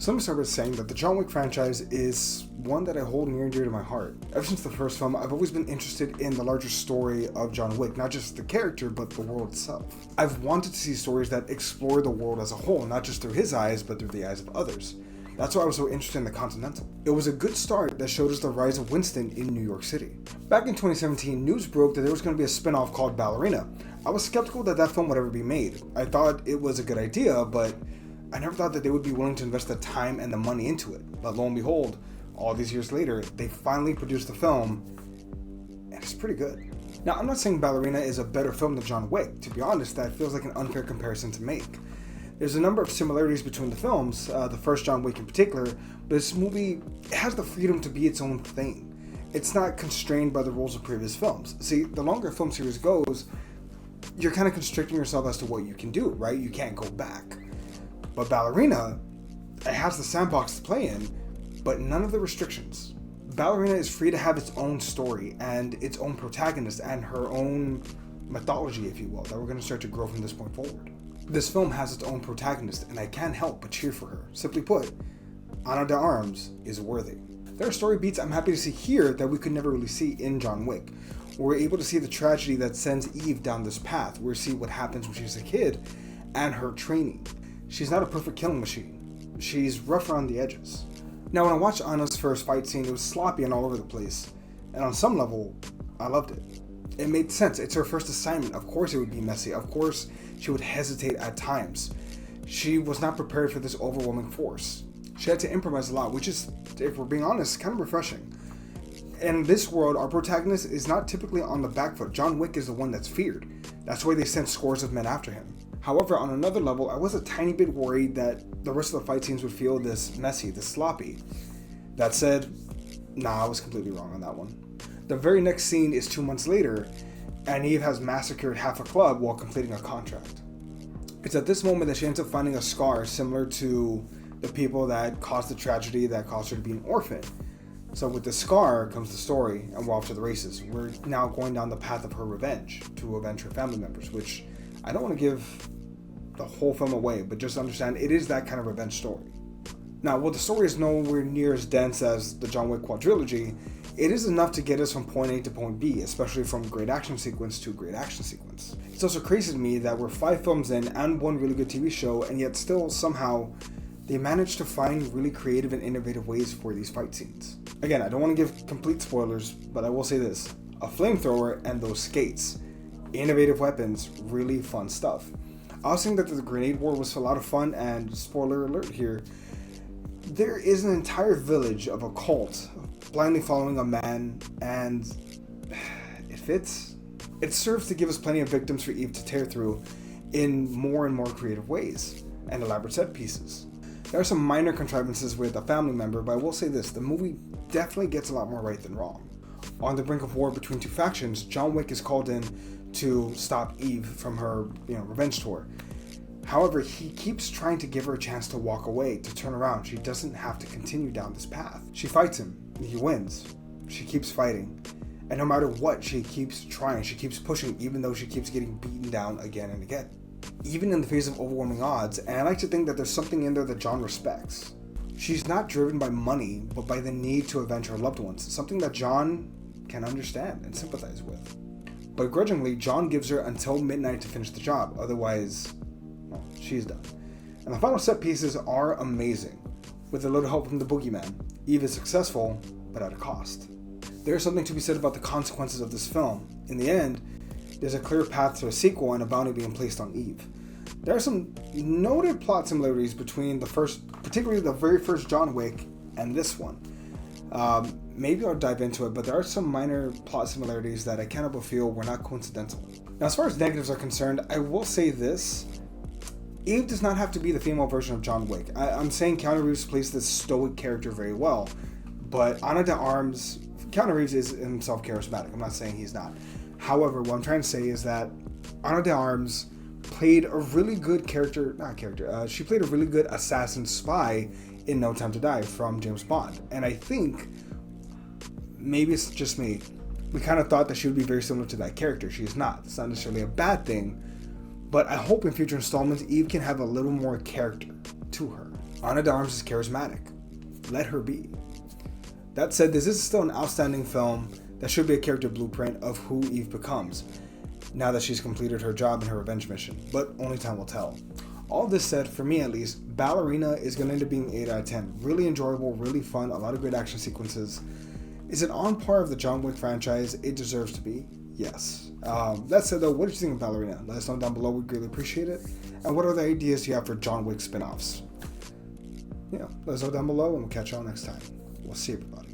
So let me start with saying that the John Wick franchise is one that I hold near and dear to my heart. Ever since the first film, I've always been interested in the larger story of John Wick, not just the character, but the world itself. I've wanted to see stories that explore the world as a whole, not just through his eyes, but through the eyes of others. That's why I was so interested in the Continental. It was a good start that showed us the rise of Winston in New York City. Back in 2017, news broke that there was going to be a spin-off called Ballerina. I was skeptical that that film would ever be made. I thought it was a good idea, but I never thought that they would be willing to invest the time and the money into it. But lo and behold, all these years later, they finally produced the film, and it's pretty good. Now, I'm not saying Ballerina is a better film than John Wick. To be honest, that feels like an unfair comparison to make. There's a number of similarities between the films, the first John Wick in particular, but this movie has the freedom to be its own thing. It's not constrained by the rules of previous films. See, the longer a film series goes, you're kind of constricting yourself as to what you can do, right? You can't go back. But Ballerina, it has the sandbox to play in, but none of the restrictions. Ballerina is free to have its own story and its own protagonist and her own mythology, if you will, that we're going to start to grow from this point forward. This film has its own protagonist, and I can't help but cheer for her. Simply put, Ana de Armas is worthy. There are story beats I'm happy to see here that we could never really see in John Wick. We're able to see the tragedy that sends Eve down this path. We see what happens when she's a kid and her training. She's not a perfect killing machine. She's rough around the edges. Now, when I watched Anna's first fight scene, it was sloppy and all over the place. And on some level, I loved it. It made sense. It's her first assignment. Of course it would be messy. Of course she would hesitate at times. She was not prepared for this overwhelming force. She had to improvise a lot, which is, if we're being honest, kind of refreshing. In this world, our protagonist is not typically on the back foot. John Wick is the one that's feared. That's why they sent scores of men after him. However, on another level, I was a tiny bit worried that the rest of the fight scenes would feel this messy, this sloppy. That said, I was completely wrong on that one. The very next scene is 2 months later, and Eve has massacred half a club while completing a contract. It's at this moment that she ends up finding a scar similar to the people that caused the tragedy that caused her to be an orphan. So with the scar comes the story, and we're off to the races. We're now going down the path of her revenge, to avenge her family members, which I don't want to give the whole film away, but just understand it is that kind of revenge story. Now, while the story is nowhere near as dense as the John Wick quadrilogy, it is enough to get us from point A to point B, especially from great action sequence to great action sequence. It's also crazy to me that we're 5 films in and one really good TV show, and yet still somehow they managed to find really creative and innovative ways for these fight scenes. Again, I don't want to give complete spoilers, but I will say this. A flamethrower and those skates. Innovative weapons, really fun stuff. I was saying that the grenade war was a lot of fun, and spoiler alert here, there is an entire village of a cult blindly following a man, and it fits. It serves to give us plenty of victims for Eve to tear through in more and more creative ways and elaborate set pieces. There are some minor contrivances with a family member, but I will say this, the movie definitely gets a lot more right than wrong. On the brink of war between two factions, John Wick is called in to stop Eve from her, revenge tour. However, he keeps trying to give her a chance to walk away, to turn around. She doesn't have to continue down this path. She fights him, and he wins. She keeps fighting. And no matter what, she keeps trying. She keeps pushing, even though she keeps getting beaten down again and again. Even in the face of overwhelming odds, and I like to think that there's something in there that John respects. She's not driven by money, but by the need to avenge her loved ones, something that John can understand and sympathize with. But grudgingly, John gives her until midnight to finish the job, otherwise, she's done. And the final set pieces are amazing. With a little help from the boogeyman, Eve is successful, but at a cost. There's something to be said about the consequences of this film. In the end, there's a clear path to a sequel and a bounty being placed on Eve. There are some noted plot similarities between particularly the very first John Wick and this one. Maybe I'll dive into it, but there are some minor plot similarities that I can't help but feel were not coincidental. Now, as far as negatives are concerned, I will say this. Eve does not have to be the female version of John Wick. I'm saying Keanu Reeves plays this stoic character very well, but Ana de Armas, Keanu Reeves is himself charismatic. I'm not saying he's not. However, what I'm trying to say is that Ana de Armas played a really good she played a really good assassin spy in No Time to Die from James Bond. And I think, maybe it's just me, we kind of thought that she would be very similar to that character. She is not. It's not necessarily a bad thing, but I hope in future installments, Eve can have a little more character to her. Ana de Armas is charismatic. Let her be. That said, this is still an outstanding film that should be a character blueprint of who Eve becomes, now that she's completed her job in her revenge mission, but only time will tell. All this said, for me at least, Ballerina is going to end up being 8 out of 10. Really enjoyable, really fun, a lot of great action sequences. Is it on par of the John Wick franchise? It deserves to be. Yes. That said though, what did you think of Ballerina? Let us know down below, we'd greatly appreciate it. And what other ideas do you have for John Wick spin-offs? Let us know down below and we'll catch y'all next time. We'll see everybody.